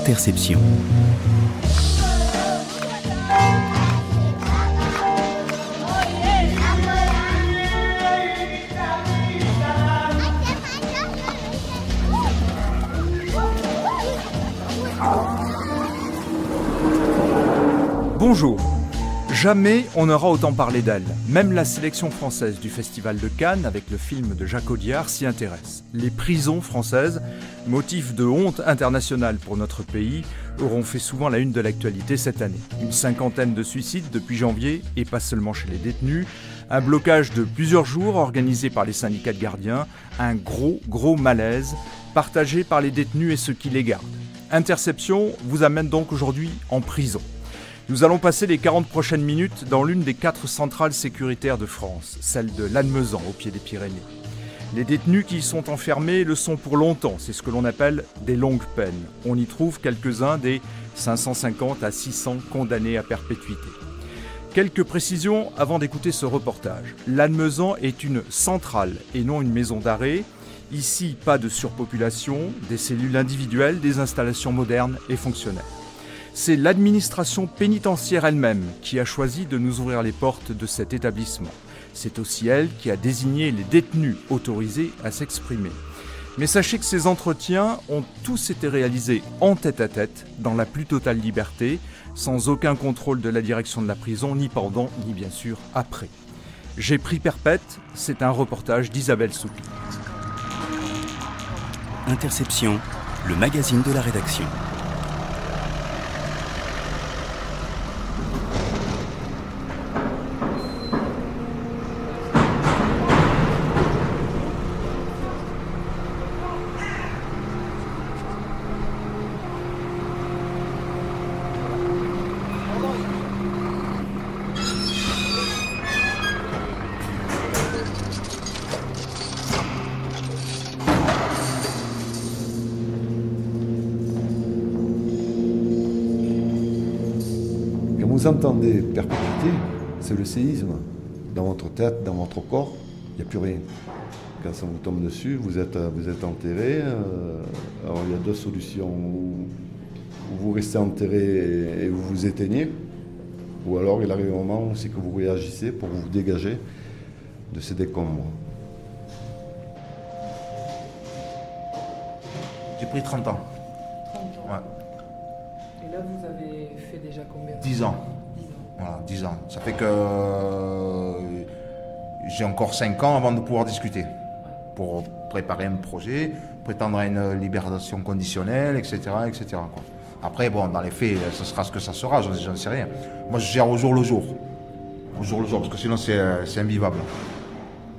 Interception. Bonjour. Jamais on n'aura autant parlé d'elle. Même la sélection française du Festival de Cannes, avec le film de Jacques Audiard, s'y intéresse. Les prisons françaises, motif de honte internationale pour notre pays, auront fait souvent la une de l'actualité cette année. Une 50aine de suicides depuis janvier, et pas seulement chez les détenus. Un blocage de plusieurs jours organisé par les syndicats de gardiens. Un gros malaise partagé par les détenus et ceux qui les gardent. Interception vous amène donc aujourd'hui en prison. Nous allons passer les 40 prochaines minutes dans l'une des 4 centrales sécuritaires de France, celle de Lannemezan, au pied des Pyrénées. Les détenus qui y sont enfermés le sont pour longtemps, c'est ce que l'on appelle des longues peines. On y trouve quelques-uns des 550 à 600 condamnés à perpétuité. Quelques précisions avant d'écouter ce reportage. Lannemezan est une centrale et non une maison d'arrêt. Ici, pas de surpopulation, des cellules individuelles, des installations modernes et fonctionnelles. C'est l'administration pénitentiaire elle-même qui a choisi de nous ouvrir les portes de cet établissement. C'est aussi elle qui a désigné les détenus autorisés à s'exprimer. Mais sachez que ces entretiens ont tous été réalisés en tête-à-tête, dans la plus totale liberté, sans aucun contrôle de la direction de la prison, ni pendant, ni bien sûr après. J'ai pris perpète, c'est un reportage d'Isabelle Soupy. Interception, le magazine de la rédaction. Vous entendez perpétuité, c'est le séisme. Dans votre tête, dans votre corps, il n'y a plus rien. Quand ça vous tombe dessus, vous êtes enterré. Alors il y a deux solutions. Ou vous restez enterré et vous vous éteignez, ou alors il arrive un moment où c'est que vous réagissez pour vous dégager de ces décombres. J'ai pris 30 ans. 30 ans. Ouais. Et là, vous avez fait déjà combien? 10 ans. 10 ans. Voilà, 10 ans. Ça fait que j'ai encore 5 ans avant de pouvoir discuter. Pour préparer un projet, prétendre à une libération conditionnelle, etc. etc. quoi. Après, bon, dans les faits, ce sera ce que ça sera, j'en sais rien. Moi, je gère au jour le jour. Au jour le jour, parce que sinon, c'est invivable.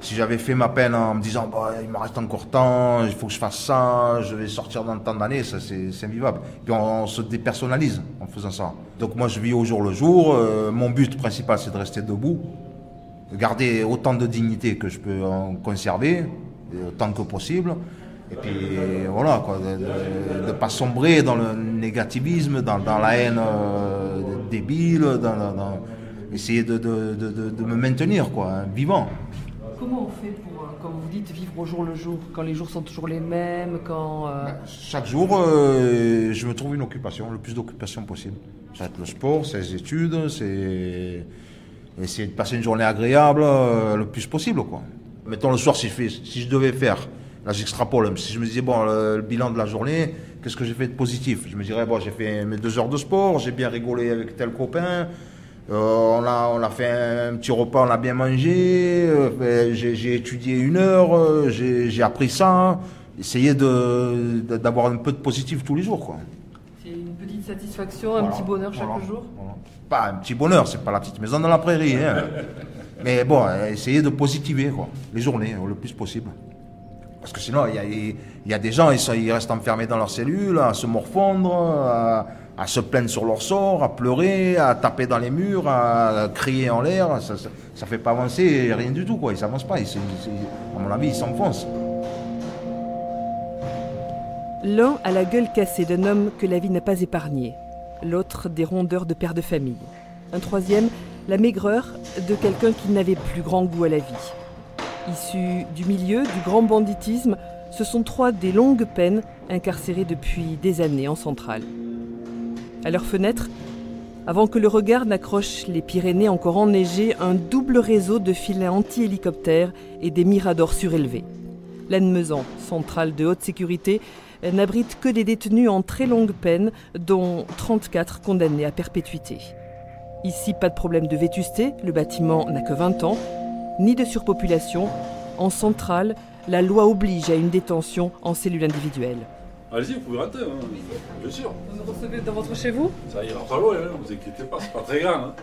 Si j'avais fait ma peine en me disant bah, il me reste encore temps, il faut que je fasse ça, je vais sortir dans tant d'années, ça c'est invivable. Puis on se dépersonnalise en faisant ça. Donc moi je vis au jour le jour, mon but principal c'est de rester debout, de garder autant de dignité que je peux en conserver, autant que possible. Et puis voilà, quoi, de ne pas sombrer dans le négativisme, dans la haine débile, essayer de me maintenir quoi, hein, vivant. Comment on fait pour, comme vous dites, vivre au jour le jour, quand les jours sont toujours les mêmes, quand... Chaque jour, je me trouve une occupation, le plus d'occupation possible. Ça va être le sport, c'est les études, c'est essayer de passer une journée agréable le plus possible, quoi. Mettons le soir, si je devais faire, là j'extrapole, si je me disais, bon, le bilan de la journée, qu'est-ce que j'ai fait de positif? Je me dirais, bon, j'ai fait mes 2 heures de sport, j'ai bien rigolé avec tel copain, on a fait un petit repas, on a bien mangé, j'ai étudié 1 heure, j'ai appris ça, essayer d'avoir un peu de positif tous les jours, quoi. C'est une petite satisfaction, un petit bonheur chaque jour? Voilà. Pas un petit bonheur, c'est pas la petite maison dans la prairie, hein. Mais bon, essayer de positiver, quoi, les journées, le plus possible. Parce que sinon, il y a des gens, ils restent enfermés dans leur cellule, à se morfondre, à se plaindre sur leur sort, à pleurer, à taper dans les murs, à crier en l'air. Ça fait pas avancer rien du tout, quoi. Ils s'avancent pas. À mon avis, ils s'enfoncent. L'un a la gueule cassée d'un homme que la vie n'a pas épargné. L'autre des rondeurs de père de famille. Un troisième, la maigreur de quelqu'un qui n'avait plus grand goût à la vie. Issus du milieu du grand banditisme, ce sont 3 des longues peines incarcérés depuis des années en centrale. À leurs fenêtres, avant que le regard n'accroche les Pyrénées encore enneigées, un double réseau de filets anti-hélicoptères et des miradors surélevés. Lannemezan, centrale de haute sécurité, n'abrite que des détenus en très longue peine, dont 34 condamnés à perpétuité. Ici, pas de problème de vétusté, le bâtiment n'a que 20 ans, ni de surpopulation. En centrale, la loi oblige à une détention en cellule individuelle. Allez-y, vous pouvez rentrer, hein. Bien sûr. Vous nous recevez dans votre chez vous? Ça ira pas loin, hein. Vous inquiétez pas, c'est pas très grand. Hein.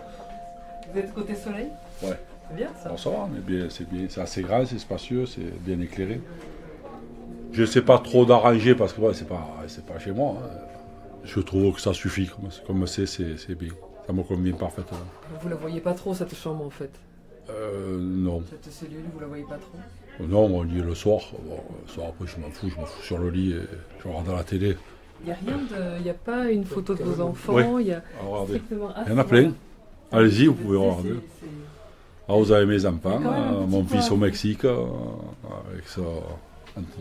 Vous êtes côté soleil? Ouais. C'est bien ça? Bon, ça va, mais bien, c'est assez grand, c'est spacieux, c'est bien éclairé. Je sais pas trop d'arranger parce que ouais, c'est pas chez moi. Hein. Je trouve que ça suffit, comme c'est bien. Ça me convient parfaitement. Vous la voyez pas trop cette chambre en fait? Non. Cette cellule, vous la voyez pas trop? Non, on lit le soir. Bon, le soir après, je m'en fous sur le lit et je regarde la télé. Il n'y a pas une photo de vos enfants? Oui. Il y a strictement... Il y en a plein. Allez-y, vous pouvez regarder. Ah, vous avez mes enfants, mon fils au Mexique, avec ça,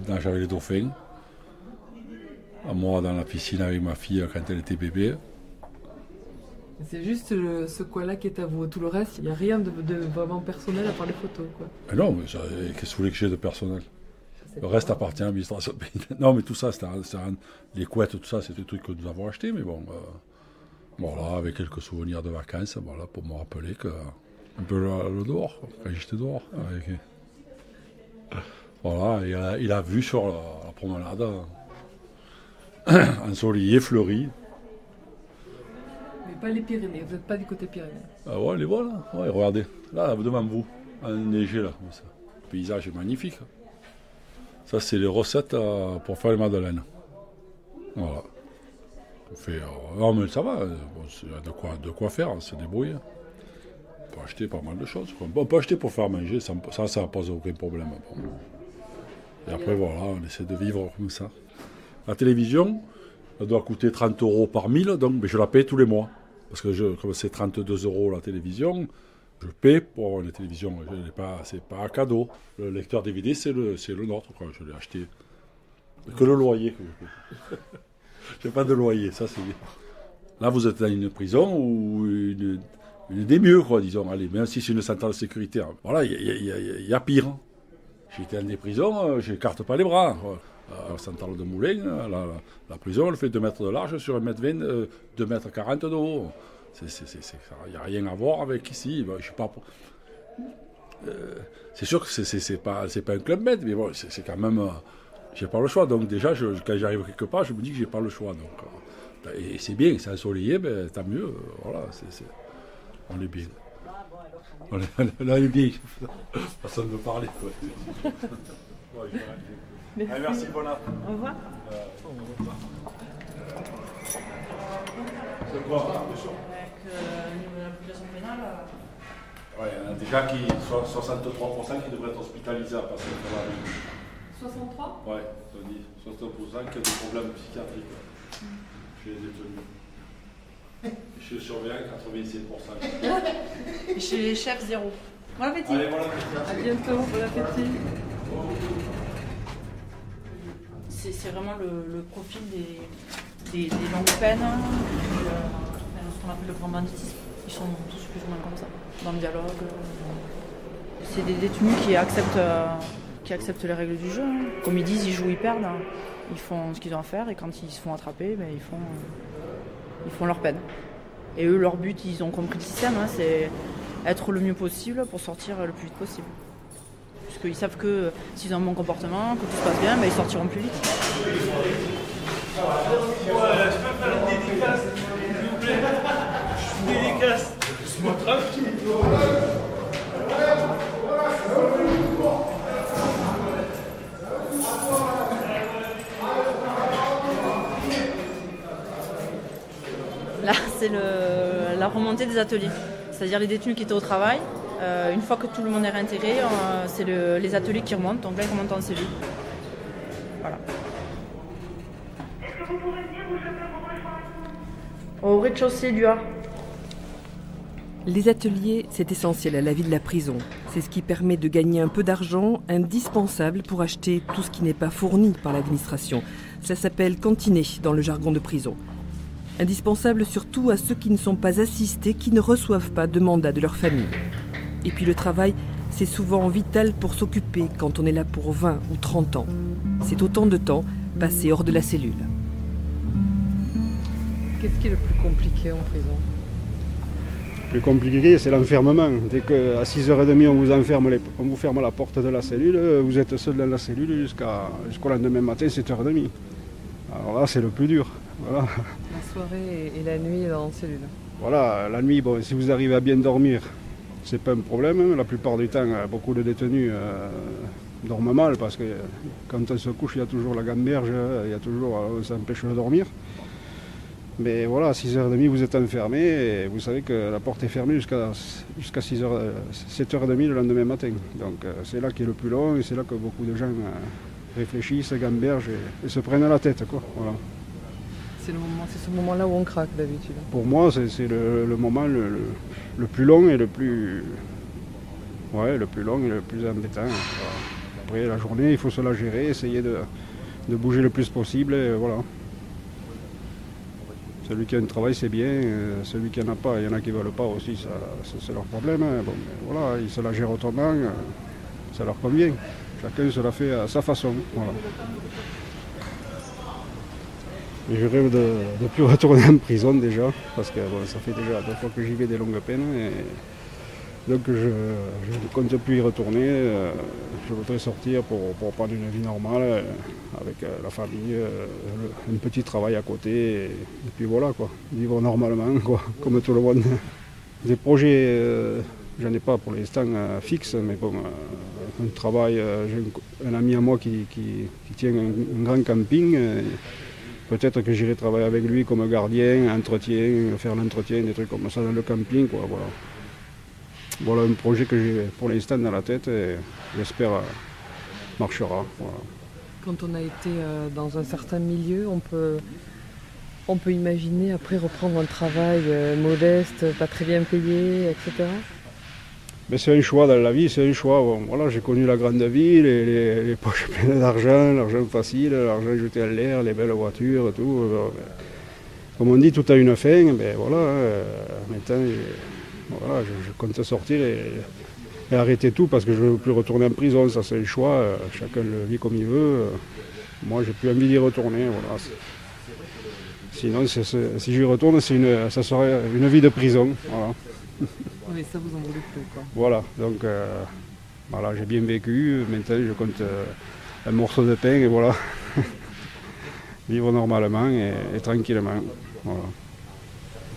nage avec les dauphins. Moi dans la piscine avec ma fille quand elle était bébé. C'est juste ce coin-là qui est à vous. Tout le reste, il n'y a rien de vraiment personnel à part les photos, quoi. Non, mais qu'est-ce que vous voulez que j'ai de personnel? Le reste appartient à l'administration. Non, mais tout ça, les couettes, tout ça, c'est des trucs que nous avons achetés, mais bon, voilà, avec quelques souvenirs de vacances, voilà, pour me rappeler que un peu le dehors, quand j'étais dehors. Voilà, il a vu sur la promenade, ensoleillé, fleuri. Mais pas les Pyrénées, vous n'êtes pas du côté Pyrénées. Ah ouais, les voilà, ouais, regardez, là, devant vous, enneigé là, comme ça. Le paysage est magnifique. Ça, c'est les recettes pour faire les madeleines. Voilà. On fait, non, mais ça va, bon, il y a de quoi faire, on se débrouille. On peut acheter pas mal de choses. On peut acheter pour faire manger, ça ne pose aucun problème. Bon. Et après, voilà, on essaie de vivre comme ça. La télévision, elle doit coûter 30 € par 1000, donc mais je la paye tous les mois. Parce que comme c'est 32 € la télévision, je paie pour avoir une télévision. C'est pas un cadeau. Le lecteur DVD, c'est le nôtre. Quoi. Je l'ai acheté. Que le loyer que je paie. Je n'ai pas de loyer, ça c'est bien. Là, vous êtes dans une prison ou une des mieux, quoi, disons. Allez, même si c'est une centrale sécuritaire. Voilà, il y a pire. J'étais dans des prisons, je n'écarte pas les bras. La centrale de Moulins, la prison, elle fait 2 mètres de large sur 1,20 m, 2,40 m de haut. Il n'y a rien à voir avec ici. Je suis pas... c'est sûr que c'est pas un club med, mais bon, c'est quand même... j'ai pas le choix. Donc déjà, quand j'arrive quelque part, je me dis que j'ai pas le choix. Donc, et c'est bien, c'est ensoleillé, ben, tant mieux. Voilà, on est bien. On est bien. Personne ne veut parler. Merci. Allez, merci, bon app. Au revoir. C'est quoi? Avec au niveau de la population pénale. Ouais, il y en a déjà 63% qui devraient être hospitalisés à passer par la vie. 63? Ouais, je dis 60% qui ont des problèmes psychiatriques chez les détenus. Chez le surveillant, 87%. Et chez les chefs, 0. Bon appétit. Allez, voilà, À bientôt, bon appétit. C'est vraiment le profil des longues peines, ce qu'on appelle le grand banditisme. Ils sont tous plus ou moins comme ça, dans le dialogue. C'est des détenus qui acceptent les règles du jeu. Hein. Comme ils disent, ils jouent, ils perdent. Hein. Ils font ce qu'ils ont à faire et quand ils se font attraper, ben, ils font leur peine. Et eux, leur but, ils ont compris le système, hein, c'est être le mieux possible pour sortir le plus vite possible. Puisqu'ils savent que s'ils ont un bon comportement, que tout se passe bien, ben, ils sortiront plus vite. Je peux faire une dédicace, s'il vous plaît. Une dédicace. Laisse-moi tranquille. Là, c'est la remontée des ateliers. C'est-à-dire les détenus qui étaient au travail. Une fois que tout le monde est réintégré, c'est les ateliers qui remontent. Donc là, ils remontent en cellule. Voilà. Est-ce que vous pouvez venir, vous savez, Au rez-de-chaussée du A. Les ateliers, c'est essentiel à la vie de la prison. C'est ce qui permet de gagner un peu d'argent, indispensable pour acheter tout ce qui n'est pas fourni par l'administration. Ça s'appelle cantiner dans le jargon de prison. Indispensable surtout à ceux qui ne sont pas assistés, qui ne reçoivent pas de mandat de leur famille. Et puis le travail, c'est souvent vital pour s'occuper quand on est là pour 20 ou 30 ans. C'est autant de temps passé hors de la cellule. Qu'est-ce qui est le plus compliqué en prison ? Le plus compliqué, c'est l'enfermement. Dès qu'à 6h30, on vous ferme la porte de la cellule, vous êtes seul dans la cellule jusqu'au lendemain matin, 7h30. Alors là, c'est le plus dur. Voilà. La soirée et la nuit en cellule. Voilà, la nuit, bon, si vous arrivez à bien dormir, c'est pas un problème. La plupart du temps, beaucoup de détenus dorment mal parce que quand on se couche, il y a toujours la gamberge, ça empêche de dormir. Mais voilà, à 6h30, vous êtes enfermé et vous savez que la porte est fermée jusqu'à 7h30 le lendemain matin. Donc c'est là qui est le plus long et c'est là que beaucoup de gens réfléchissent, gambergent et se prennent la tête, quoi. Voilà. C'est ce moment-là où on craque d'habitude. Pour moi, c'est le moment le plus long et le plus long et le plus embêtant. Voilà. Après la journée, il faut se la gérer, essayer de bouger le plus possible. Et voilà. Celui qui a un travail, c'est bien. Celui qui n'en a pas, il y en a qui ne veulent pas aussi, c'est leur problème. Bon, voilà, ils se la gèrent autrement, ça leur convient. Chacun se la fait à sa façon. Voilà. Je rêve de ne plus retourner en prison déjà, parce que bon, ça fait déjà 2 fois que j'y vais des longues peines. Et donc je ne compte plus y retourner. Je voudrais sortir pour prendre une vie normale, avec la famille, un petit travail à côté, et puis voilà, quoi, vivre normalement, quoi, comme tout le monde. Des projets, j'en ai pas pour l'instant fixes, mais bon, un travail, j'ai un ami à moi qui tient un grand camping. Peut-être que j'irai travailler avec lui comme gardien, entretien, faire l'entretien, des trucs comme ça dans le camping, quoi, voilà. Voilà un projet que j'ai pour l'instant dans la tête et j'espère marchera. Voilà. Quand on a été dans un certain milieu, on peut imaginer après reprendre un travail modeste, pas très bien payé, etc. Mais c'est un choix dans la vie, c'est un choix. Bon, voilà, j'ai connu la grande ville, les poches pleines d'argent, l'argent facile, l'argent jeté à l'air, les belles voitures, tout. Comme on dit, tout a une fin. Ben voilà, maintenant, voilà, je compte sortir et arrêter tout parce que je ne veux plus retourner en prison. Ça, c'est un choix. Chacun le vit comme il veut. Moi, j'ai plus envie d'y retourner. Voilà. Sinon, si j'y retourne, ça serait une vie de prison. Voilà. Oui, ça vous en voulez plus, quoi. Voilà, donc voilà, j'ai bien vécu. Maintenant, je compte un morceau de pain et voilà. Vivre normalement et tranquillement. Voilà.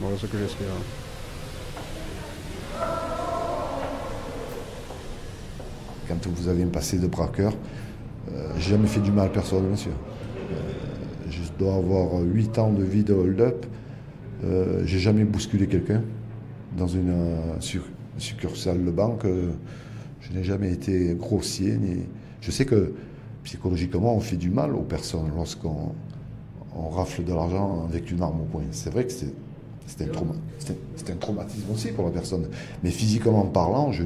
Voilà ce que j'espère. Quand vous avez un passé de braqueur, j'ai jamais fait du mal à personne, monsieur. Je dois avoir 8 ans de vie de hold-up. J'ai jamais bousculé quelqu'un dans une succursale de banque. Je n'ai jamais été grossier. Je sais que psychologiquement, on fait du mal aux personnes lorsqu'on rafle de l'argent avec une arme au poing. C'est vrai que c'est un traumatisme aussi pour la personne. Mais physiquement parlant, je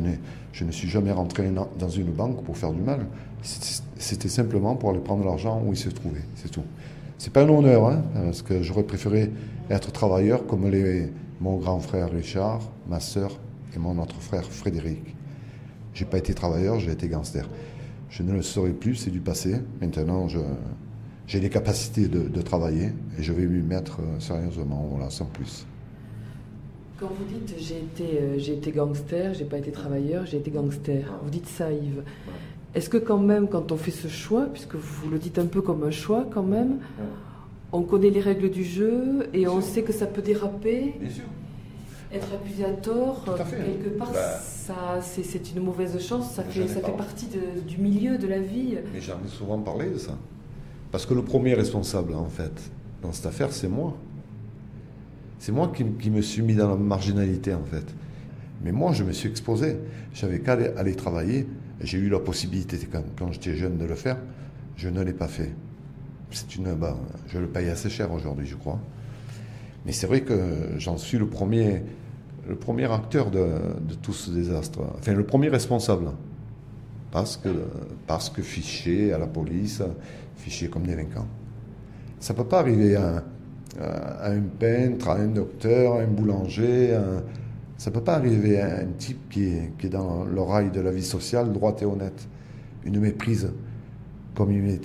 ne suis jamais rentré dans une banque pour faire du mal. C'était simplement pour aller prendre l'argent où il se trouvait, c'est tout. C'est pas un honneur, hein, parce que j'aurais préféré être travailleur comme mon grand frère Richard, ma sœur et mon autre frère Frédéric. J'ai pas été travailleur, j'ai été gangster. Je ne le serai plus, c'est du passé. Maintenant, j'ai les capacités de travailler et je vais m'y mettre sérieusement, voilà, sans plus. Quand vous dites j'ai été gangster, j'ai pas été travailleur, j'ai été gangster, vous dites ça, Yves. Est-ce que quand même, quand on fait ce choix, puisque vous le dites un peu comme un choix quand même, on connaît les règles du jeu et on sait que ça peut déraper? Bien sûr. Être accusé à tort, quelque part, Bah, c'est une mauvaise chance, ça fait partie du milieu, de la vie. Mais j'en ai souvent parlé de ça. Parce que le premier responsable, en fait, dans cette affaire, c'est moi. C'est moi qui me suis mis dans la marginalité, en fait. Mais moi, je me suis exposé. J'avais qu'à aller travailler. J'ai eu la possibilité, quand j'étais jeune, de le faire. Je ne l'ai pas fait. Je le paye assez cher aujourd'hui, je crois. Mais c'est vrai que j'en suis le premier acteur de tout ce désastre. Enfin, le premier responsable. Parce que fiché à la police, fiché comme délinquant. Ça ne peut pas arriver à un peintre, à un docteur, à un boulanger. Ça ne peut pas arriver à un type qui est dans le rail de la vie sociale, droite et honnête. Une méprise, comme il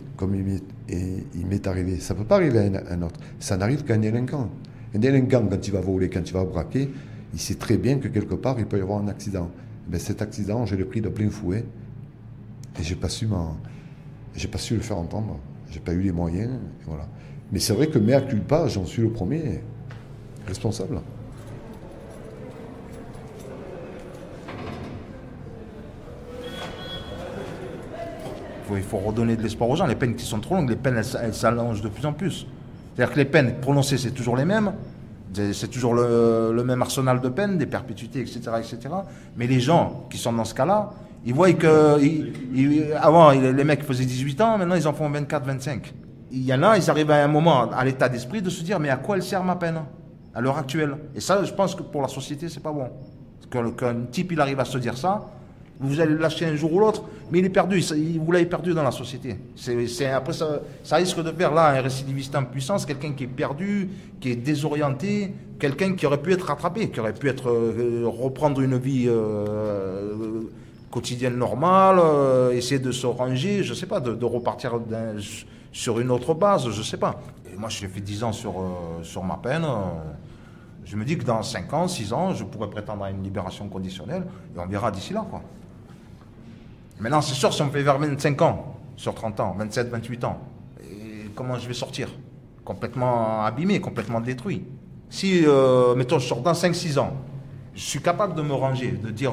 m'est arrivé. Ça ne peut pas arriver à un autre. Ça n'arrive qu'à un délinquant. Un délinquant, quand il va voler, quand il va braquer, il sait très bien que quelque part, il peut y avoir un accident. Mais cet accident, je l'ai pris de plein fouet. Et j'ai pas su le faire entendre. J'ai pas eu les moyens. Et voilà. Mais c'est vrai que mea culpa, j'en suis le premier responsable. Il faut redonner de l'espoir aux gens. Les peines qui sont trop longues, les peines, elles s'allongent de plus en plus. C'est-à-dire que les peines prononcées, c'est toujours les mêmes. C'est toujours le même arsenal de peines, des perpétuités, etc., etc. Mais les gens qui sont dans ce cas-là, ils voient que... avant, les mecs faisaient 18 ans, maintenant, ils en font 24, 25. Il y en a, ils arrivent à un moment, à l'état d'esprit, de se dire, mais à quoi elle sert ma peine, à l'heure actuelle? Et ça, je pense que pour la société, c'est pas bon. Qu'un type, il arrive à se dire ça, vous allez le lâcher un jour ou l'autre, mais il est perdu, vous l'avez perdu dans la société. Après, ça risque de faire là un récidiviste en puissance, quelqu'un qui est perdu, qui est désorienté, quelqu'un qui aurait pu être rattrapé, qui aurait pu reprendre une vie quotidienne normale, essayer de se ranger, je sais pas, de repartir sur une autre base, je sais pas. Et moi, j'ai fait 10 ans sur ma peine. Je me dis que dans 5 ans, 6 ans, je pourrais prétendre à une libération conditionnelle, et on verra d'ici là, quoi. Maintenant, c'est sûr, si on me fait vers 25 ans, sur 30 ans, 27, 28 ans, et comment je vais sortir? Complètement abîmé, complètement détruit. Si, mettons, je sors dans 5-6 ans, je suis capable de me ranger, de dire,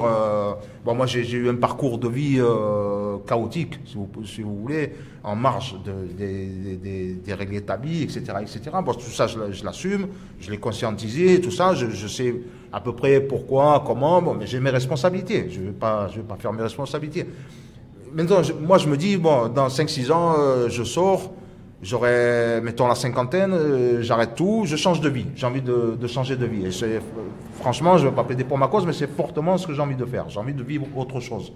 bon, moi j'ai eu un parcours de vie chaotique, si vous voulez, en marge des règles établies, etc., etc. Bon, tout ça, je l'assume, je l'ai conscientisé, tout ça, je sais à peu près pourquoi, comment, bon, mais j'ai mes responsabilités, je vais pas faire mes responsabilités. Maintenant, moi je me dis, bon, dans 5-6 ans, je sors, j'aurai, mettons, la cinquantaine, j'arrête tout, je change de vie, j'ai envie de changer de vie. Et franchement, je ne vais pas plaider pour ma cause, mais c'est fortement ce que j'ai envie de faire, j'ai envie de vivre autre chose.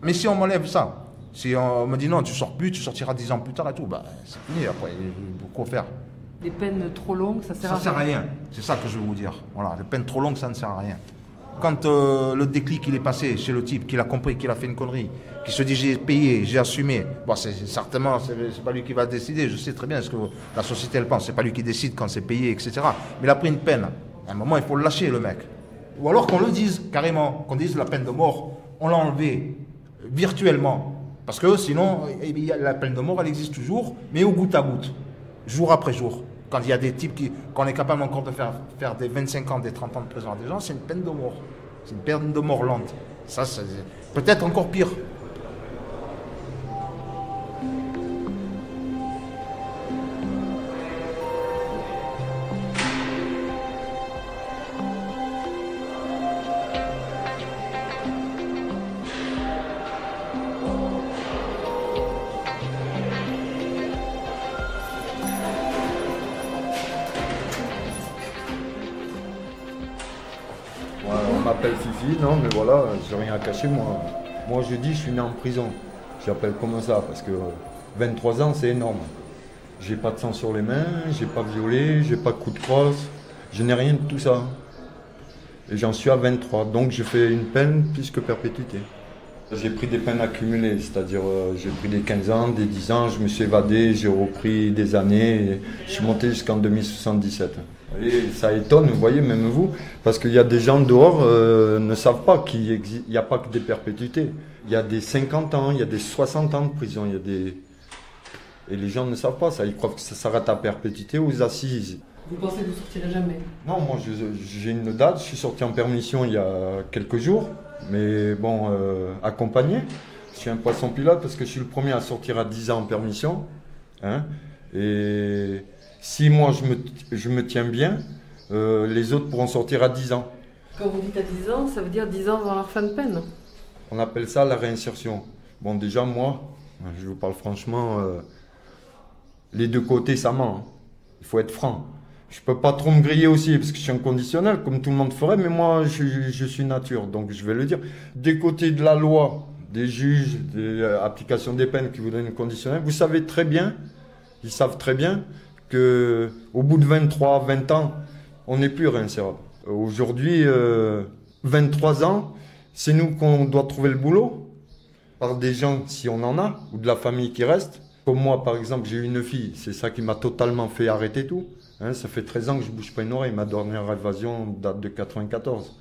Mais si on m'enlève ça, si on me dit non, tu sors plus, tu sortiras 10 ans plus tard et tout, bah, c'est fini après, quoi faire? Des peines trop longues, ça sert à rien. Ça sert à rien, c'est ça que je veux vous dire. Voilà, les peines trop longues, ça ne sert à rien. Quand le déclic il est passé chez le type, qu'il a compris qu'il a fait une connerie, qui se dit j'ai payé, j'ai assumé, bon, certainement, c'est pas lui qui va décider, je sais très bien ce que la société elle pense, c'est pas lui qui décide quand c'est payé, etc. Mais il a pris une peine. À un moment, il faut le lâcher, le mec. Ou alors qu'on le dise carrément, qu'on dise la peine de mort, on l'a enlevée virtuellement. Parce que sinon, la peine de mort, elle existe toujours, mais au goutte à goutte, jour après jour. Quand il y a des types qu'on est capable encore de faire des 25 ans, des 30 ans de prison à des gens, c'est une peine de mort. C'est une peine de mort lente. Ça, c'est peut-être encore pire. On m'appelle Fifi, non mais voilà, j'ai rien à cacher moi. Moi je dis je suis né en prison. J'appelle comme ça parce que 23 ans c'est énorme. J'ai pas de sang sur les mains, j'ai pas violé, j'ai pas de coup de crosse, je n'ai rien de tout ça. Et j'en suis à 23, donc je fais une peine plus que perpétuité. J'ai pris des peines accumulées, c'est-à-dire j'ai pris des 15 ans, des 10 ans, je me suis évadé, j'ai repris des années, et je suis monté jusqu'en 2077. Et ça étonne, vous voyez, même vous, parce qu'il y a des gens dehors ne savent pas qu'il n'y a pas que des perpétuités. Il y a des 50 ans, il y a des 60 ans de prison, il y a des... Et les gens ne savent pas ça, ils croient que ça s'arrête à perpétuité ou aux assises. Vous pensez que vous ne sortirez jamais? Non, moi j'ai une date, je suis sorti en permission il y a quelques jours, mais bon, accompagné. Je suis un poisson pilote parce que je suis le premier à sortir à 10 ans en permission. Hein, et si moi je me tiens bien, les autres pourront sortir à 10 ans. Quand vous dites à 10 ans, ça veut dire 10 ans avant leur fin de peine? On appelle ça la réinsertion. Bon, déjà moi, je vous parle franchement, les deux côtés ça ment. Hein. Il faut être franc. Je peux pas trop me griller aussi parce que je suis un conditionnel comme tout le monde ferait, mais moi je suis nature, donc je vais le dire. Des côtés de la loi, des juges, des applications des peines qui vous donnent une conditionnelle, vous savez très bien, ils savent très bien qu'au bout de 23, 20 ans, on n'est plus réinsérable. Aujourd'hui, 23 ans, c'est nous qu'on doit trouver le boulot, par des gens, si on en a, ou de la famille qui reste. Comme moi, par exemple, j'ai eu une fille, c'est ça qui m'a totalement fait arrêter tout. Hein, ça fait 13 ans que je ne bouge pas une oreille, ma dernière évasion date de 94.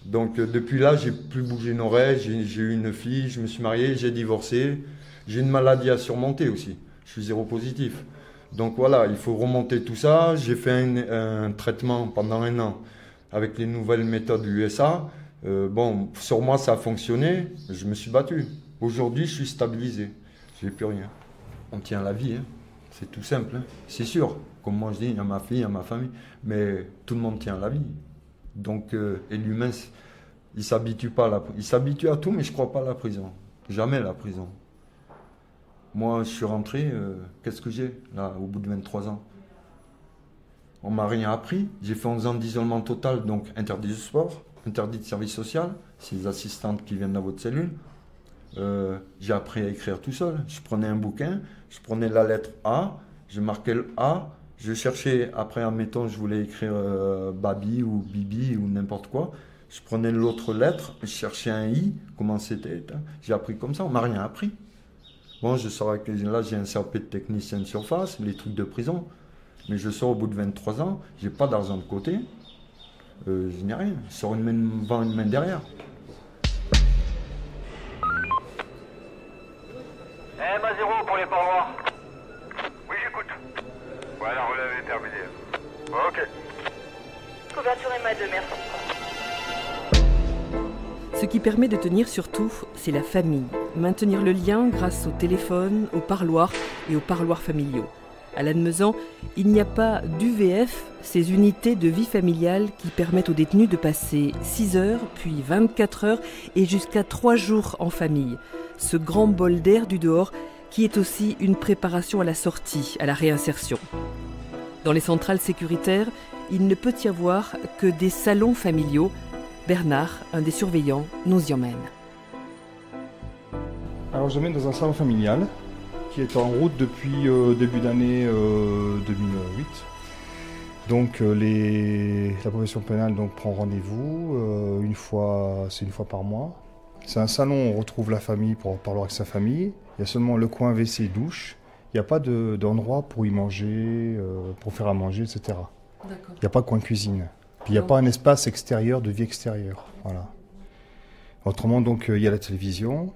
Donc depuis là, j'ai plus bougé une oreille, j'ai eu une fille, je me suis marié, j'ai divorcé, j'ai une maladie à surmonter aussi, je suis séropositif. Donc voilà, il faut remonter tout ça. J'ai fait un traitement pendant 1 an avec les nouvelles méthodes USA. Bon, sur moi, ça a fonctionné. Je me suis battu. Aujourd'hui, je suis stabilisé. Je n'ai plus rien. On tient la vie, hein. C'est tout simple. Hein. C'est sûr, comme moi je dis, il y a ma fille, il y a ma famille. Mais tout le monde tient la vie. Donc, et l'humain, il s'habitue pas à il s'habitue à tout, mais je ne crois pas à la prison. Jamais la prison. Moi, je suis rentré, qu'est-ce que j'ai, là, au bout de 23 ans? On m'a rien appris. J'ai fait 11 ans d'isolement total, donc interdit de sport, interdit de service social. C'est les assistantes qui viennent dans votre cellule. J'ai appris à écrire tout seul. Je prenais un bouquin, je prenais la lettre A, je marquais le A, je cherchais, après, admettons, je voulais écrire Babi ou Bibi ou n'importe quoi. Je prenais l'autre lettre, je cherchais un I, comment c'était. J'ai appris comme ça, on m'a rien appris. Bon, je sors avec là, j'ai un CAP de technicien de surface, les trucs de prison. Mais je sors au bout de 23 ans, j'ai pas d'argent de côté. Je n'ai rien. Je sors une main devant, une main derrière. Eh, bas 0 pour les ports noirs. Oui, j'écoute. Voilà, relève est terminé. Ok. Couverture MA2, merci. Ce qui permet de tenir surtout, c'est la famille. Maintenir le lien grâce au téléphone, au parloir et aux parloirs familiaux. À Lannemezan, il n'y a pas d'UVF, ces unités de vie familiale qui permettent aux détenus de passer 6 heures, puis 24 heures et jusqu'à 3 jours en famille. Ce grand bol d'air du dehors qui est aussi une préparation à la sortie, à la réinsertion. Dans les centrales sécuritaires, il ne peut y avoir que des salons familiaux. Bernard, un des surveillants, nous y emmène. Alors je mène dans un salon familial qui est en route depuis début d'année 2008. Donc la profession pénale donc, prend rendez-vous c'est une fois par mois. C'est un salon où on retrouve la famille pour parler avec sa famille. Il y a seulement le coin WC douche. Il n'y a pas d'endroit pour y manger, pour faire à manger, etc. Il n'y a pas de coin cuisine. Puis il n'y a pas un espace extérieur de vie extérieure. Voilà. Autrement, donc, il y a la télévision.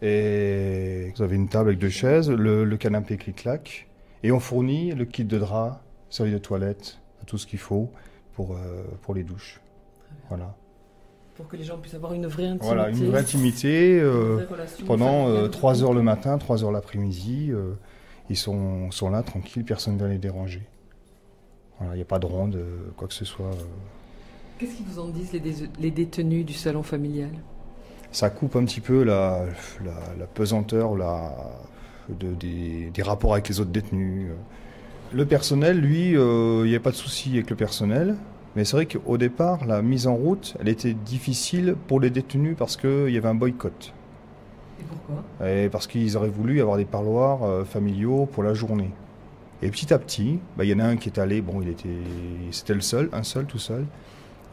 Et vous avez une table avec 2 chaises, le canapé clic-clac. Et on fournit le kit de drap, serviette de toilette, tout ce qu'il faut pour les douches. Voilà. Pour que les gens puissent avoir une vraie intimité. Voilà, une vraie intimité. Pendant 3 heures le matin, 3 heures l'après-midi, ils sont là, tranquilles, personne ne vient les déranger. Voilà, il n'y a pas de ronde, quoi que ce soit. Qu'est-ce qu'ils vous en disent, les détenus du salon familial? Ça coupe un petit peu la pesanteur des rapports avec les autres détenus. Le personnel, lui, il n'y a pas de souci avec le personnel. Mais c'est vrai qu'au départ, la mise en route, elle était difficile pour les détenus parce qu'il y avait un boycott. Et pourquoi? Parce qu'ils auraient voulu avoir des parloirs familiaux pour la journée. Et petit à petit, il y en a un qui est allé, c'était un seul, tout seul.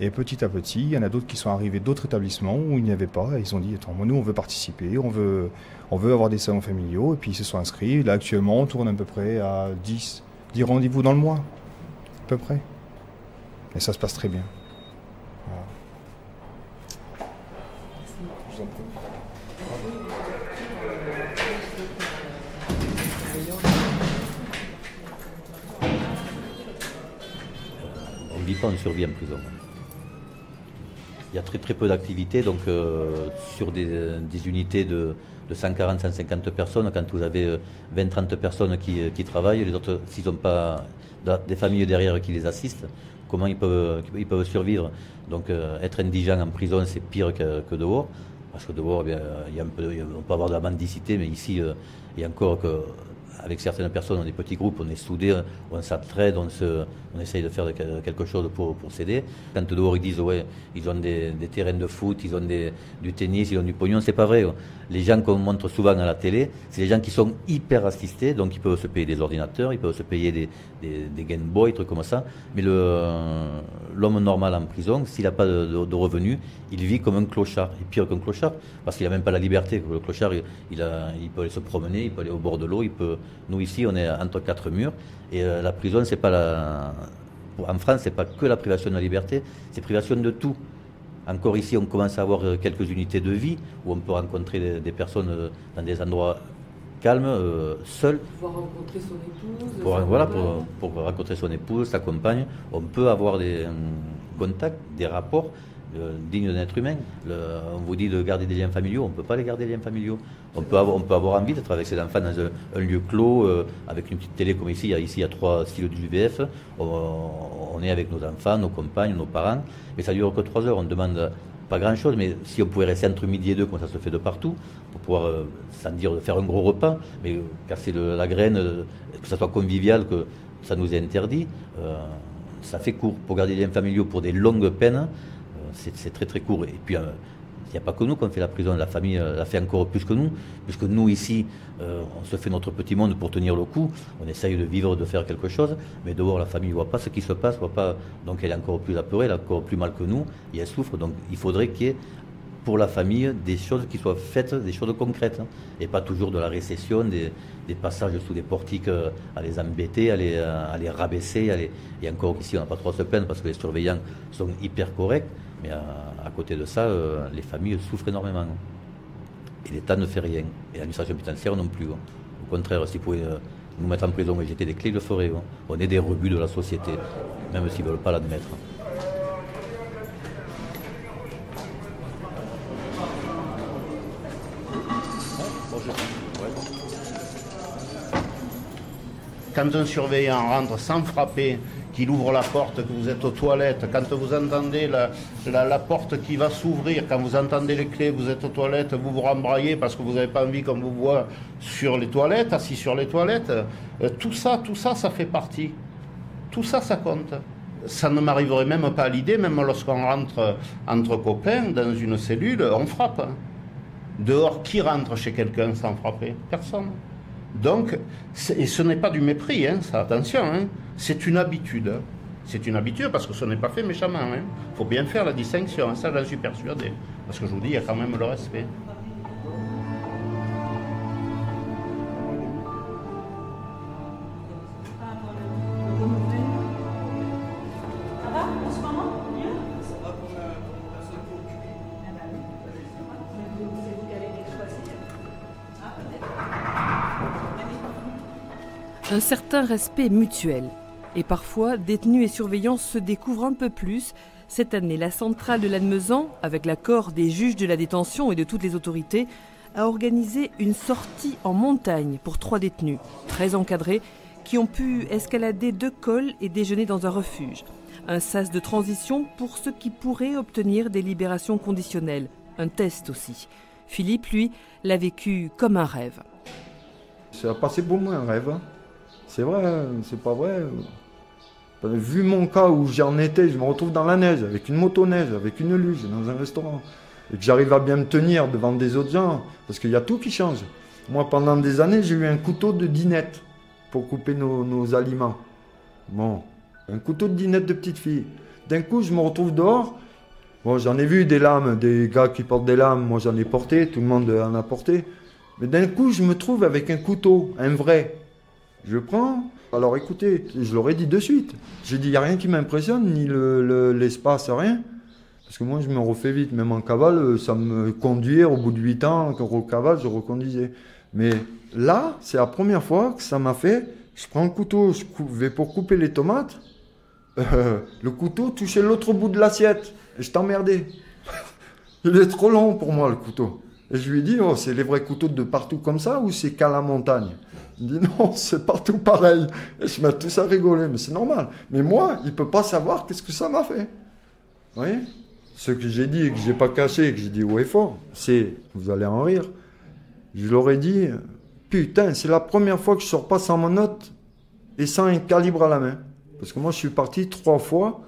Et petit à petit, il y en a d'autres qui sont arrivés d'autres établissements où il n'y avait pas. Et ils ont dit, attends, nous on veut participer, on veut avoir des salons familiaux. Et puis ils se sont inscrits. Là actuellement, on tourne à peu près à 10 rendez-vous dans le mois, à peu près. Et ça se passe très bien. Voilà. Je vous en prie. On ne vit pas, on survit en prison. Il y a très peu d'activités, donc sur des unités de 140-150 personnes, quand vous avez 20-30 personnes qui travaillent, les autres, s'ils n'ont pas des familles derrière qui les assistent, comment ils peuvent survivre? Donc être indigent en prison, c'est pire que dehors, parce que dehors, on peut avoir de la mendicité, mais ici, il y a encore avec certaines personnes, on est des petits groupes, on est soudés, on s'entraide, on essaye de faire quelque chose pour s'aider. Quand dehors ils disent ouais, ils ont des terrains de foot, ils ont du tennis, ils ont du pognon, c'est pas vrai. Les gens qu'on montre souvent à la télé, c'est des gens qui sont hyper assistés, donc ils peuvent se payer des ordinateurs, ils peuvent se payer des Game Boy, des trucs comme ça. Mais l'homme normal en prison, s'il n'a pas de revenus, il vit comme un clochard. Et pire qu'un clochard, parce qu'il n'a même pas la liberté. Le clochard, il peut aller se promener, il peut aller au bord de l'eau, Nous ici, on est entre quatre murs, et la prison, c'est pas en France, c'est pas que la privation de la liberté, c'est privation de tout. Encore ici, on commence à avoir quelques unités de vie où on peut rencontrer des personnes dans des endroits calmes, seuls. Pouvoir rencontrer son épouse. Pour rencontrer son épouse, sa compagne. On peut avoir des contacts, des rapports dignes d'un être humain. On vous dit de garder des liens familiaux, on ne peut pas les garder, les liens familiaux. On peut avoir envie d'être avec ses enfants dans un lieu clos, avec une petite télé comme ici. Ici, il y a 3 stylos du VF. On est avec nos enfants, nos compagnes, nos parents. Mais ça dure que 3 heures. On ne demande pas grand-chose. Mais si on pouvait rester entre midi et 2, comme ça se fait de partout, pour pouvoir, sans dire de faire un gros repas, mais casser la graine, que ça soit convivial, que ça nous est interdit, ça fait court. Pour garder des liens familiaux pour des longues peines, c'est très très court. Et puis, il n'y a pas que nous qui on fait la prison, la famille la fait encore plus que nous, puisque nous ici, on se fait notre petit monde pour tenir le coup, on essaye de vivre, de faire quelque chose, mais dehors la famille ne voit pas ce qui se passe, voit pas, donc elle est encore plus apeurée, elle a encore plus mal que nous, et elle souffre, donc il faudrait qu'il y ait pour la famille des choses qui soient faites, des choses concrètes, et pas toujours de la récession, des passages sous des portiques à les embêter, à les rabaisser, et encore ici on n'a pas trop à se plaindre parce que les surveillants sont hyper corrects, mais à côté de ça, les familles souffrent énormément. Et l'État ne fait rien. Et l'administration pénitentiaire non plus. Au contraire, s'ils pouvaient nous mettre en prison et jeter des clés, ils le feraient. On est des rebuts de la société, même s'ils ne veulent pas l'admettre. Quand un surveillant rentre sans frapper, qu'il ouvre la porte, que vous êtes aux toilettes, quand vous entendez la porte qui va s'ouvrir, quand vous entendez les clés, vous êtes aux toilettes, vous vous rembraillez parce que vous n'avez pas envie qu'on vous voit sur les toilettes, assis sur les toilettes, tout ça, ça fait partie. Tout ça, ça compte. Ça ne m'arriverait même pas à l'idée, même lorsqu'on rentre entre copains dans une cellule, on frappe. Dehors, qui rentre chez quelqu'un sans frapper? Personne. Donc, et ce n'est pas du mépris, ça, attention, c'est une habitude. C'est une habitude parce que ce n'est pas fait méchamment. Il faut bien faire la distinction, ça j'en suis persuadé. Parce que je vous dis, il y a quand même le respect. Un certain respect mutuel. Et parfois, détenus et surveillants se découvrent un peu plus. Cette année, la centrale de Lannemezan, avec l'accord des juges de la détention et de toutes les autorités, a organisé une sortie en montagne pour 3 détenus, très encadrés, qui ont pu escalader 2 cols et déjeuner dans un refuge. Un sas de transition pour ceux qui pourraient obtenir des libérations conditionnelles. Un test aussi. Philippe, lui, l'a vécu comme un rêve. Ça a passé pour moi un rêve. C'est vrai, c'est pas vrai. Vu mon cas où j'en étais, je me retrouve dans la neige, avec une motoneige, avec une luge, dans un restaurant. Et que j'arrive à bien me tenir devant des autres gens, parce qu'il y a tout qui change. Moi, pendant des années, j'ai eu un couteau de dinette pour couper nos aliments. Bon, un couteau de dinette de petite fille. D'un coup, je me retrouve dehors. Bon, j'en ai vu des lames, des gars qui portent des lames. Moi, j'en ai porté, tout le monde en a porté. Mais d'un coup, je me trouve avec un couteau, un vrai. Je prends, alors écoutez, je leur ai dit de suite. J'ai dit, il n'y a rien qui m'impressionne, ni l'espace, rien. Parce que moi, je me refais vite, même en cavale, ça me conduire au bout de 8 ans, qu'en cavale, je reconduisais. Mais là, c'est la première fois que ça m'a fait, je prends le couteau, je vais pour couper les tomates, le couteau touchait l'autre bout de l'assiette, et je t'emmerdais. Il est trop long pour moi, le couteau. Et je lui ai dit, oh, c'est les vrais couteaux de partout comme ça, ou c'est qu'à la montagne? Il me dit non, c'est partout pareil. Et je mets tous à rigoler, mais c'est normal. Mais moi, il ne peut pas savoir qu'est-ce que ça m'a fait. Vous voyez? Ce que j'ai dit et que je n'ai pas caché et que j'ai dit haut et fort, c'est, vous allez en rire, je leur ai dit, Putain, c'est la première fois que je sors pas sans mon note et sans un calibre à la main. Parce que moi, je suis parti 3 fois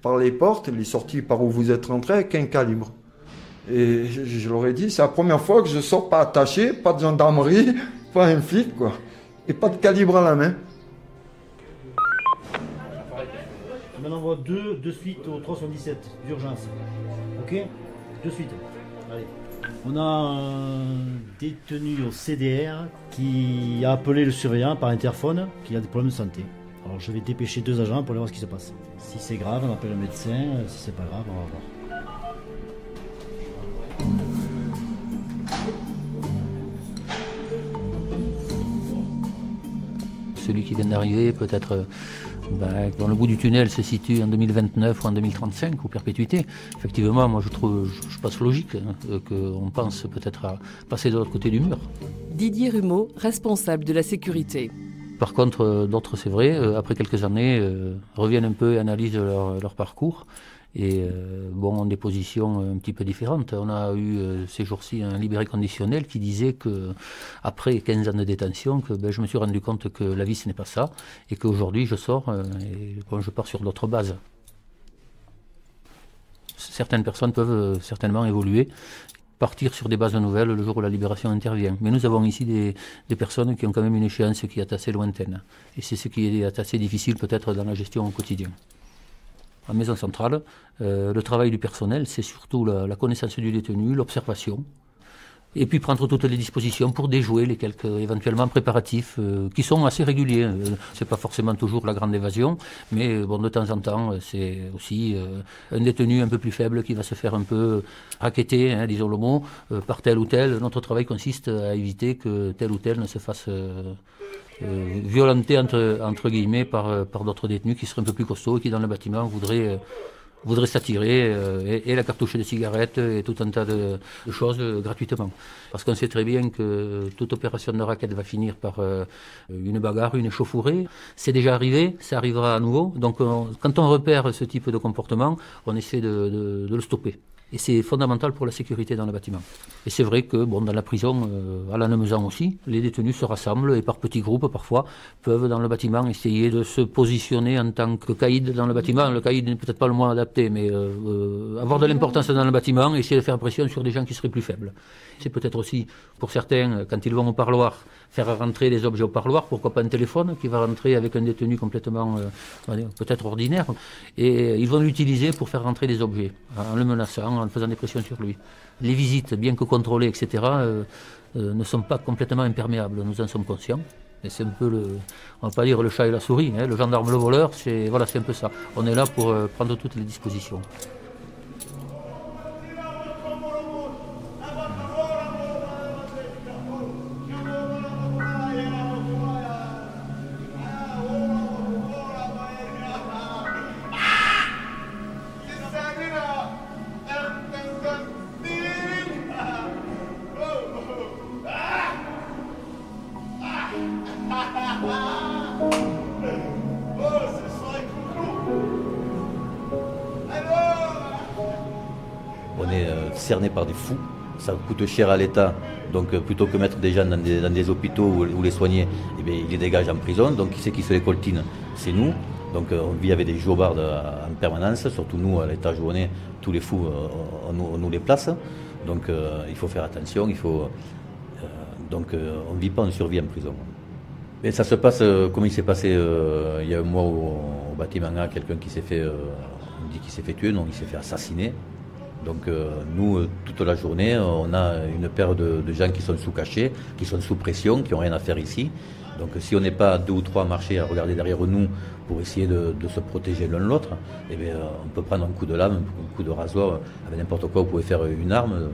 par les portes, les sorties par où vous êtes rentré avec un calibre. Et je leur ai dit, c'est la première fois que je sors pas attaché, pas de gendarmerie, pas un flic, quoi. Et pas de calibre à la main. Je m'en envoie 2 de suite au 377 d'urgence. Ok? De suite. Allez. On a un détenu au CDR qui a appelé le surveillant par interphone qu'il a des problèmes de santé. Alors je vais dépêcher 2 agents pour aller voir ce qui se passe. Si c'est grave, on appelle le médecin. Si c'est pas grave, on va voir. Celui qui vient d'arriver, peut-être dans le bout du tunnel se situe en 2029 ou en 2035, ou perpétuité. Effectivement, moi je pense logique qu'on pense peut-être à passer de l'autre côté du mur. Didier Rumeau, responsable de la sécurité. Par contre, d'autres, c'est vrai, après quelques années, reviennent un peu et analysent leur parcours. Et ont des positions un petit peu différentes. On a eu ces jours-ci un libéré conditionnel qui disait qu'après 15 ans de détention, je me suis rendu compte que la vie ce n'est pas ça, et qu'aujourd'hui je sors et je pars sur d'autres bases. Certaines personnes peuvent certainement évoluer, partir sur des bases nouvelles le jour où la libération intervient. Mais nous avons ici des personnes qui ont quand même une échéance qui est assez lointaine. Et c'est ce qui est assez difficile peut-être dans la gestion au quotidien. En maison centrale, le travail du personnel, c'est surtout la connaissance du détenu, l'observation, et puis prendre toutes les dispositions pour déjouer les quelques éventuellement préparatifs qui sont assez réguliers. C'est pas forcément toujours la grande évasion, mais de temps en temps, c'est aussi un détenu un peu plus faible qui va se faire un peu racketter, disons le mot, par tel ou tel. Notre travail consiste à éviter que tel ou tel ne se fasse violenté entre guillemets par d'autres détenus qui seraient un peu plus costauds et qui dans le bâtiment voudraient s'attirer et la cartouche de cigarettes et tout un tas de choses gratuitement. Parce qu'on sait très bien que toute opération de racket va finir par une bagarre, une échauffourée. C'est déjà arrivé, ça arrivera à nouveau. Donc quand on repère ce type de comportement, on essaie de le stopper. Et c'est fondamental pour la sécurité dans le bâtiment. Et c'est vrai que dans la prison, à la Lannemezan aussi, les détenus se rassemblent et par petits groupes parfois peuvent dans le bâtiment essayer de se positionner en tant que caïd dans le bâtiment. Le caïd n'est peut-être pas le moins adapté, mais avoir de l'importance dans le bâtiment et essayer de faire pression sur des gens qui seraient plus faibles. C'est peut-être aussi pour certains, quand ils vont au parloir, faire rentrer des objets au parloir, pourquoi pas un téléphone qui va rentrer avec un détenu complètement peut-être ordinaire, et ils vont l'utiliser pour faire rentrer des objets, en le menaçant, en faisant des pressions sur lui. Les visites, bien que contrôlées, etc., ne sont pas complètement imperméables, nous en sommes conscients. Et c'est un peu on va pas dire le chat et la souris, le gendarme, le voleur, c'est un peu ça. On est là pour prendre toutes les dispositions. On est cerné par des fous, ça coûte cher à l'État, donc plutôt que mettre des gens dans des hôpitaux ou les soigner, ils les dégagent en prison, donc qui c'est qui se les coltine? C'est nous, donc on vit avec des jobards en permanence, surtout nous à l'étage où on est, tous les fous on nous les place, donc il faut faire attention, on ne vit pas, on survit en prison. Et ça se passe comme il s'est passé il y a un mois au bâtiment A, quelqu'un qui s'est fait, on dit qu'il s'est fait tuer, non, il s'est fait assassiner. Donc nous, toute la journée, on a une paire de gens qui sont sous cachet, qui sont sous pression, qui n'ont rien à faire ici. Donc si on n'est pas 2 ou 3 à marcher, à regarder derrière nous pour essayer de se protéger l'un l'autre, on peut prendre un coup de lame, un coup de rasoir, avec n'importe quoi, vous pouvez faire une arme.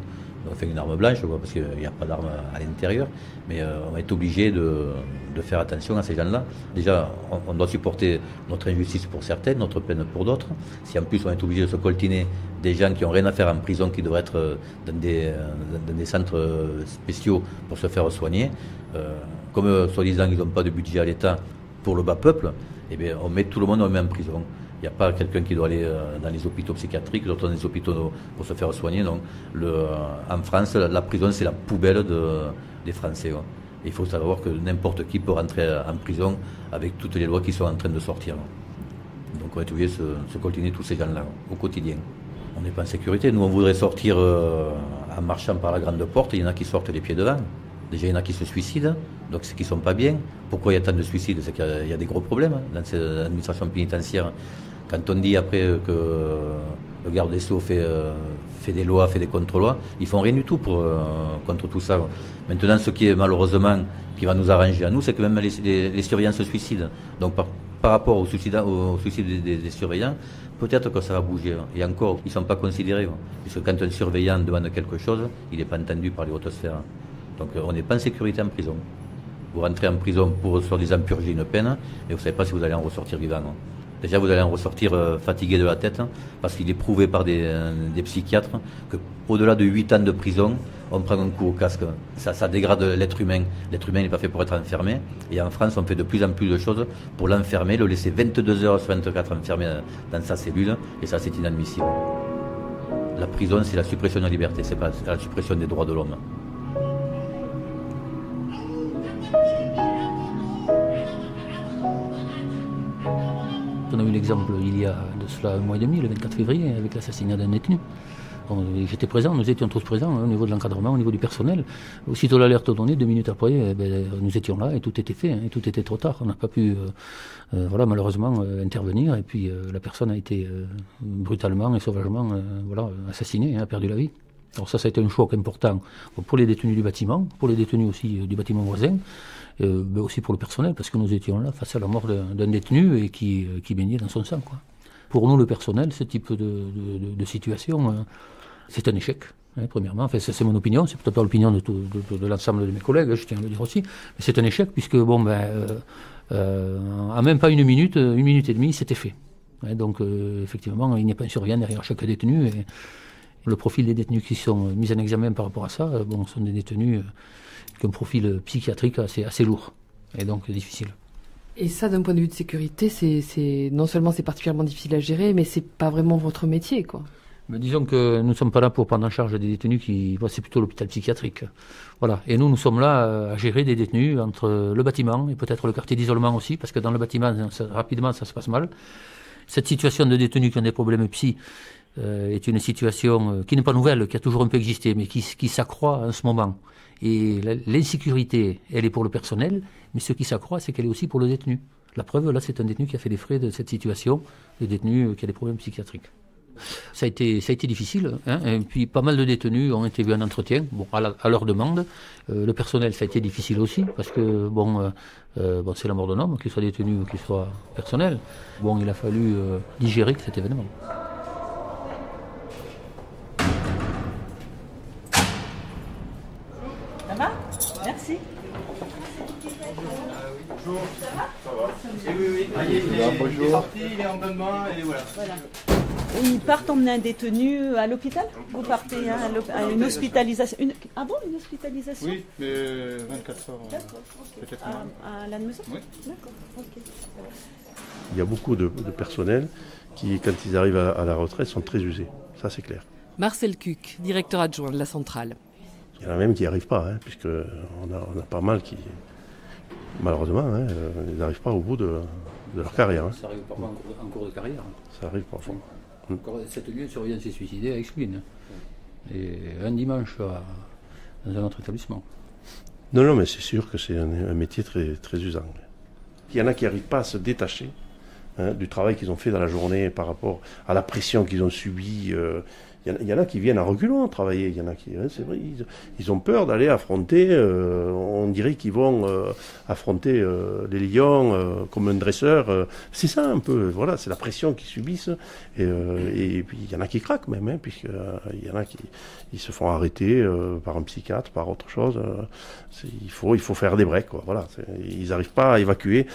Enfin une arme blanche, parce qu'il n'y a pas d'arme à l'intérieur, mais on est obligé de faire attention à ces gens-là. Déjà, on doit supporter notre injustice pour certains, notre peine pour d'autres. Si en plus on est obligé de se coltiner des gens qui n'ont rien à faire en prison, qui devraient être dans des centres spéciaux pour se faire soigner, comme soi-disant ils n'ont pas de budget à l'État pour le bas peuple, on met tout le monde en prison. Il n'y a pas quelqu'un qui doit aller dans les hôpitaux psychiatriques, d'autres dans les hôpitaux pour se faire soigner. Donc, en France, la prison, c'est la poubelle des Français. Et il faut savoir que n'importe qui peut rentrer en prison avec toutes les lois qui sont en train de sortir. Donc on est obligé de se coltiner tous ces gens-là au quotidien. On n'est pas en sécurité. Nous, on voudrait sortir en marchant par la grande porte. Il y en a qui sortent les pieds devant. Déjà, il y en a qui se suicident, donc c'est qu'ils ne sont pas bien. Pourquoi il y a tant de suicides? C'est qu'il y a des gros problèmes dans cette administration pénitentiaire. Quand on dit après que le garde des Sceaux fait des lois, fait des contre-lois, ils font rien du tout contre tout ça. Maintenant, ce qui est malheureusement, qui va nous arranger à nous, c'est que même les surveillants se suicident. Donc par rapport au suicide des surveillants, peut-être que ça va bouger. Et encore, ils ne sont pas considérés. Puisque quand un surveillant demande quelque chose, il n'est pas entendu par les hautes sphères. Donc on n'est pas en sécurité en prison. Vous rentrez en prison pour soi-disant purger une peine, mais vous ne savez pas si vous allez en ressortir vivant. Déjà, vous allez en ressortir fatigué de la tête, parce qu'il est prouvé par des psychiatres qu'au-delà de 8 ans de prison, on prend un coup au casque. Ça dégrade l'être humain. L'être humain n'est pas fait pour être enfermé. Et en France, on fait de plus en plus de choses pour l'enfermer, le laisser 22 heures sur 24 enfermé dans sa cellule, et ça, c'est inadmissible. La prison, c'est la suppression de la liberté, c'est pas la suppression des droits de l'homme. On a eu l'exemple il y a de cela un mois et demi, le 24 février, avec l'assassinat d'un détenu. J'étais présent, nous étions tous présents au niveau de l'encadrement, au niveau du personnel. Aussitôt l'alerte donnée, 2 minutes après, nous étions là et tout était fait, et tout était trop tard. On n'a pas pu, malheureusement, intervenir. Et puis la personne a été brutalement et sauvagement assassinée, a perdu la vie. Alors ça a été un choc important pour les détenus du bâtiment, pour les détenus aussi du bâtiment voisin, mais aussi pour le personnel, parce que nous étions là face à la mort d'un détenu et qui baignait dans son sang, quoi. Pour nous, le personnel, ce type de situation, c'est un échec, premièrement. Enfin, c'est mon opinion, c'est peut-être pas l'opinion de l'ensemble de mes collègues, je tiens à le dire aussi, mais c'est un échec puisque, en même pas une minute et demie, c'était fait. Donc, effectivement, il n'y a pas un surveillant derrière chaque détenu. Et le profil des détenus qui sont mis en examen par rapport à ça, sont des détenus qui ont un profil psychiatrique assez lourd, et donc difficile. Et ça, d'un point de vue de sécurité, c'est non seulement c'est particulièrement difficile à gérer, mais c'est pas vraiment votre métier, quoi. Mais disons que nous ne sommes pas là pour prendre en charge des détenus c'est plutôt l'hôpital psychiatrique. Voilà. Et nous sommes là à gérer des détenus entre le bâtiment et peut-être le quartier d'isolement aussi, parce que dans le bâtiment, rapidement, ça se passe mal. Cette situation de détenus qui ont des problèmes psy est une situation qui n'est pas nouvelle, qui a toujours un peu existé, mais qui s'accroît en ce moment. Et l'insécurité, elle est pour le personnel, mais ce qui s'accroît, c'est qu'elle est aussi pour le détenu. La preuve, là, c'est un détenu qui a fait les frais de cette situation, le détenu qui a des problèmes psychiatriques. Ça a été difficile, et puis pas mal de détenus ont été vus en entretien, à leur demande. Le personnel, ça a été difficile aussi, parce que c'est la mort d'un homme, qu'il soit détenu ou qu'il soit personnel. Il a fallu digérer cet événement. Ça va? Merci. Bonjour. Ça va? Oui. Il est sorti, il est en bonne main, et voilà. Ils partent emmener un détenu à l'hôpital? Vous partez à une hospitalisation? Ah bon, une hospitalisation? Oui, mais 24 heures. D'accord, peut-être à Lannemezan? Oui. D'accord, ok. Il y a beaucoup de personnel qui, quand ils arrivent à la retraite, sont très usés. Ça, c'est clair. Marcel Cuc, directeur adjoint de la centrale. Il y en a même qui n'y arrivent pas, puisqu'on a pas mal qui, malheureusement, ils n'arrivent pas au bout de leur carrière. Ça arrive parfois en cours de carrière. Ça arrive parfois. Encore cette nuit, un surveillant s'est suicidé à Exquine. Et un dimanche dans un autre établissement. Non, mais c'est sûr que c'est un métier très, très usant. Il y en a qui n'arrivent pas à se détacher du travail qu'ils ont fait dans la journée par rapport à la pression qu'ils ont subie. Il y en a qui viennent à reculons travailler. Il y en a qui, c'est vrai, ils ont peur d'aller affronter. On dirait qu'ils vont affronter les lions comme un dresseur. C'est ça un peu. Voilà, c'est la pression qu'ils subissent. Et puis il y en a qui craquent même, puisqu'il y en a qui se font arrêter par un psychiatre, par autre chose. Il faut faire des breaks, quoi. Voilà, ils n'arrivent pas à évacuer.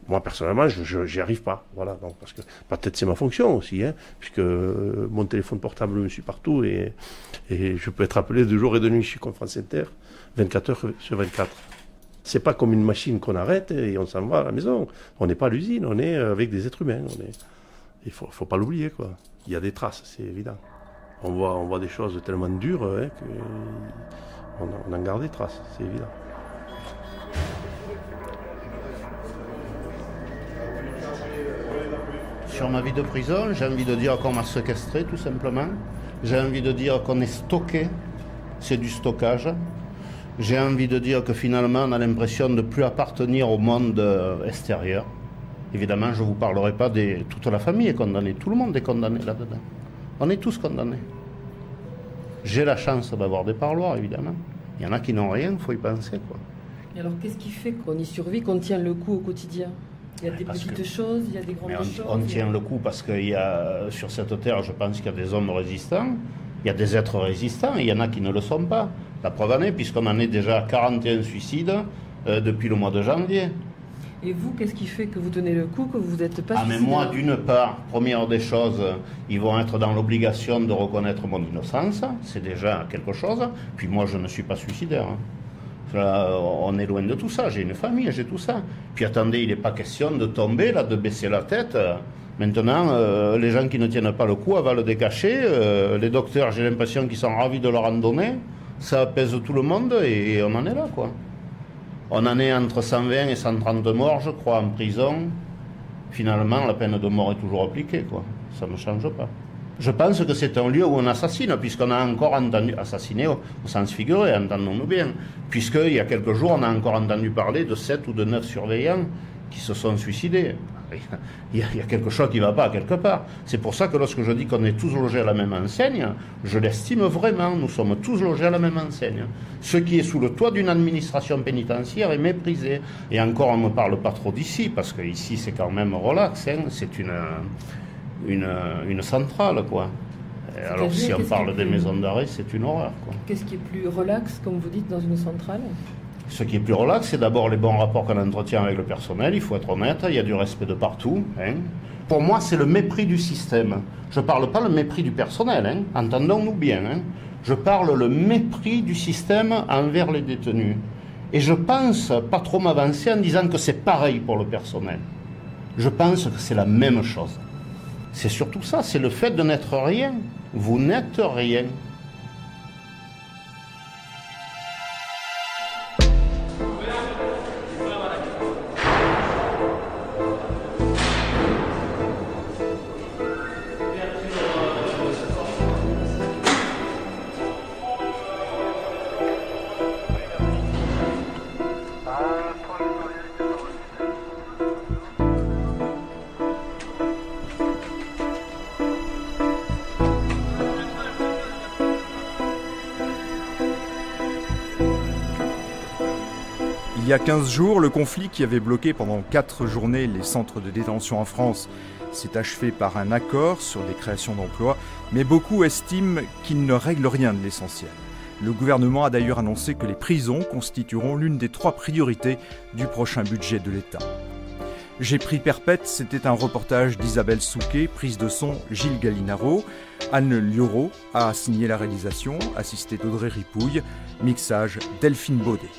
Moi, personnellement, j'y arrive pas. Voilà, donc, parce que peut-être c'est ma fonction aussi, puisque mon téléphone portable me suit partout et je peux être appelé de jour et de nuit chez Confrance Inter, 24 heures sur 24. C'est pas comme une machine qu'on arrête et on s'en va à la maison. On n'est pas à l'usine, on est avec des êtres humains. Il faut pas l'oublier, quoi. Il y a des traces, c'est évident. On voit des choses tellement dures qu'on en garde des traces, c'est évident. sur ma vie de prison, j'ai envie de dire qu'on m'a séquestré tout simplement. J'ai envie de dire qu'on est stocké, c'est du stockage. J'ai envie de dire que finalement on a l'impression de ne plus appartenir au monde extérieur. Évidemment, je ne vous parlerai pas de toute la famille est condamnée, tout le monde est condamné là-dedans. On est tous condamnés. J'ai la chance d'avoir des parloirs, évidemment. Il y en a qui n'ont rien, il faut y penser, quoi. Et alors, qu'est-ce qui fait qu'on y survit, qu'on tient le coup au quotidien? Il y a des petites choses, il y a des grandes choses. On tient le coup parce qu'il y a, sur cette terre, je pense qu'il y a des hommes résistants, il y a des êtres résistants, et il y en a qui ne le sont pas. La preuve en est, puisqu'on en est déjà à 41 suicides depuis le mois de janvier. Et vous, qu'est-ce qui fait que vous tenez le coup, que vous n'êtes pas suicidaire? Mais moi, d'une part, première des choses, ils vont être dans l'obligation de reconnaître mon innocence, c'est déjà quelque chose. Puis moi, je ne suis pas suicidaire. Là, on est loin de tout ça, j'ai une famille, j'ai tout ça. Puis attendez, il n'est pas question de tomber, là, de baisser la tête. Maintenant, les gens qui ne tiennent pas le coup avalent des cachets. Les docteurs, j'ai l'impression qu'ils sont ravis de leur en donner. Ça apaise tout le monde et on en est là, quoi. On en est entre 120 et 130 morts, je crois, en prison. Finalement, la peine de mort est toujours appliquée, quoi. Ça ne change pas. Je pense que c'est un lieu où on assassine, puisqu'on a encore entendu, assassiner au sens figuré, entendons-nous bien, puisqu'il y a quelques jours, on a encore entendu parler de 7 ou de 9 surveillants qui se sont suicidés. Il y a quelque chose qui ne va pas quelque part. C'est pour ça que lorsque je dis qu'on est tous logés à la même enseigne, je l'estime vraiment. Nous sommes tous logés à la même enseigne. Ce qui est sous le toit d'une administration pénitentiaire est méprisé. Et encore, on ne me parle pas trop d'ici, parce qu'ici, c'est quand même relax. Hein. C'est une centrale, quoi. Alors, si on parle des maisons d'arrêt, c'est une horreur, quoi. Qu'est-ce qui est plus relax, comme vous dites, dans une centrale? Ce qui est plus relax, c'est d'abord les bons rapports qu'on entretient avec le personnel, il faut être honnête, il y a du respect de partout. Hein. Pour moi, c'est le mépris du système. Je ne parle pas le mépris du personnel, hein. Entendons-nous bien. Hein. Je parle le mépris du système envers les détenus. Et je pense pas trop m'avancer en disant que c'est pareil pour le personnel. Je pense que c'est la même chose. C'est surtout ça, c'est le fait de n'être rien. Vous n'êtes rien. Il y a 15 jours, le conflit qui avait bloqué pendant 4 journées les centres de détention en France s'est achevé par un accord sur des créations d'emplois, mais beaucoup estiment qu'il ne règle rien de l'essentiel. Le gouvernement a d'ailleurs annoncé que les prisons constitueront l'une des 3 priorités du prochain budget de l'État. J'ai pris perpète, c'était un reportage d'Isabelle Souquet, prise de son Gilles Gallinaro. Anne Lioro a signé la réalisation, assistée d'Audrey Ripouille, mixage Delphine Baudet.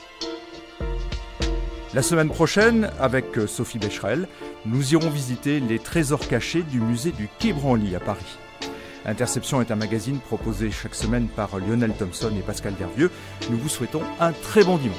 La semaine prochaine, avec Sophie Becherel, nous irons visiter les trésors cachés du musée du Quai Branly à Paris. Interception est un magazine proposé chaque semaine par Lionel Thompson et Pascal Dervieux. Nous vous souhaitons un très bon dimanche.